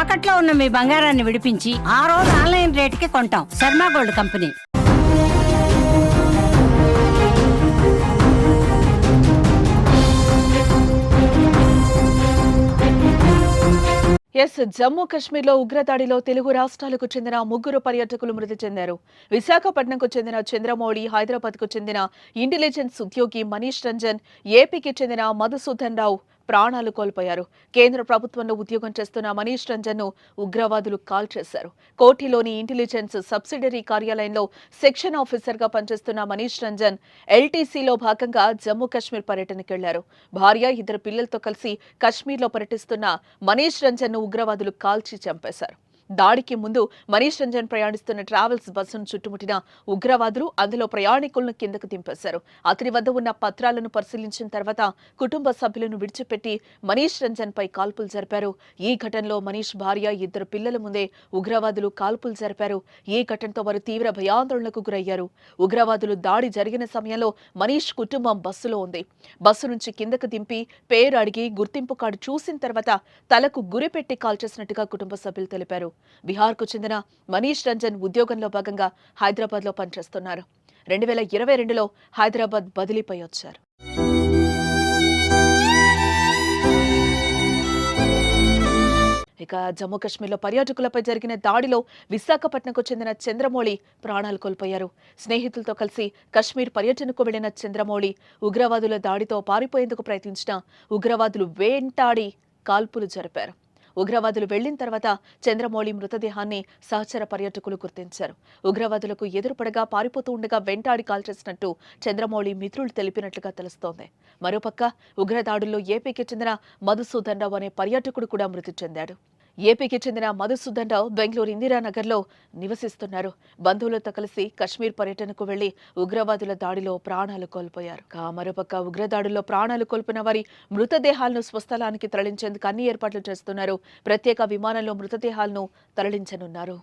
తాకట్లో ఉన్న మీ బంగారాన్ని విడిపించి ఆ రోజు ఆన్లైన్ రేటుకి కొంటాం. Sharma gold company. జమ్మూ కశ్మీర్లో ఉగ్రదాడిలో తెలుగు రాష్ట్రాలకు చెందిన 3 పర్యాటకులు మృతి చెందారు. విశాఖపట్నంకు చెందిన చంద్రమౌళి, హైదరాబాద్కు చెందిన ఇంటెలిజెన్స్ ఉద్యోగి మనీష్ రంజన్, ఏపీకి చెందిన మధుసూదన్ రావు ప్రాణాలు కోల్పోయారు. కేంద్ర ప్రభుత్వంలో ఉద్యోగం చేస్తున్న మనీష్ రంజన్ ను ఉగ్రవాదులు కాల్చేశారు. కోఠిలోని ఇంటెలిజెన్స్ సబ్సిడరీ కార్యాలయంలో సెక్షన్ ఆఫీసర్ గా పనిచేస్తున్న మనీష్ రంజన్ ఎల్టీసీలో భాగంగా జమ్మూ కశ్మీర్ పర్యటనకు వెళ్లారు. భార్య, 2 పిల్లలతో కలిసి కశ్మీర్లో పర్యటిస్తున్న మనీష్ రంజన్ ను ఉగ్రవాదులు కాల్చి చంపేశారు. దాడికి ముందు మనీష్ రంజన్ ప్రయాణిస్తున్న ట్రావెల్స్ బస్సును చుట్టుముట్టిన ఉగ్రవాదులు అందులో ప్రయాణికులను కిందకు దింపేశారు. అతని వద్ద ఉన్న పత్రాలను పరిశీలించిన తర్వాత కుటుంబ సభ్యులను విడిచిపెట్టి మనీష్ రంజన్ పై కాల్పులు జరిపారు. ఈ ఘటనలో మనీష్ భార్య, 2 పిల్లల ముందే ఉగ్రవాదులు కాల్పులు జరిపారు. ఈ ఘటనతో వారు తీవ్ర భయాందోళనకు గురయ్యారు. ఉగ్రవాదులు దాడి జరిగిన సమయంలో మనీష్ కుటుంబం బస్సులో ఉంది. బస్సు నుంచి కిందకు దింపి పేరు అడిగి గుర్తింపు కార్డు చూసిన తర్వాత తలకు గురిపెట్టి కాల్చేసినట్టుగా కుటుంబ సభ్యులు తెలిపారు. బీహార్కు చెందిన మనీష్ రంజన్ ఉద్యోగంలో భాగంగా హైదరాబాద్లో పనిచేస్తున్నారు. 2022లో హైదరాబాద్ బదిలీపై వచ్చారు. ఇక జమ్మూ కశ్మీర్లో పర్యాటకులపై జరిగిన దాడిలో విశాఖపట్నంకు చెందిన చంద్రమౌళి ప్రాణాలు కోల్పోయారు. స్నేహితులతో కలిసి కశ్మీర్ పర్యటనకు వెళ్లిన చంద్రమౌళి ఉగ్రవాదుల దాడితో పారిపోయేందుకు ప్రయత్నించిన ఉగ్రవాదులు వెంటాడి కాల్పులు జరిపారు. ఉగ్రవాదులు వెళ్లిన తర్వాత చంద్రమౌళి మృతదేహాన్ని సహచర పర్యాటకులు గుర్తించారు. ఉగ్రవాదులకు ఎదురుపడగా పారిపోతూ ఉండగా వెంటాడి కాల్చేసినట్టు చంద్రమౌళి మిత్రులు తెలిపినట్లుగా తెలుస్తోంది. మరోపక్క ఉగ్రదాడుల్లో ఏపీకి చెందిన మధుసూదన్ రావు అనే పర్యాటకుడు కూడా మృతి చెందాడు. ఏపీకి చెందిన మధుసూదన్ రావు బెంగళూరు ఇందిరానగర్లో నివసిస్తున్నారు. బంధువులతో కలిసి కశ్మీర్ పర్యటనకు వెళ్లి ఉగ్రవాదుల దాడిలో ప్రాణాలు కోల్పోయారు. మరోపక్క ఉగ్రదాడుల్లో ప్రాణాలు కోల్పోయిన వారి మృతదేహాలను స్వస్థలానికి తరలించేందుకు అన్ని ఏర్పాట్లు చేస్తున్నారు. ప్రత్యేక విమానంలో మృతదేహాలను తరలించనున్నారు.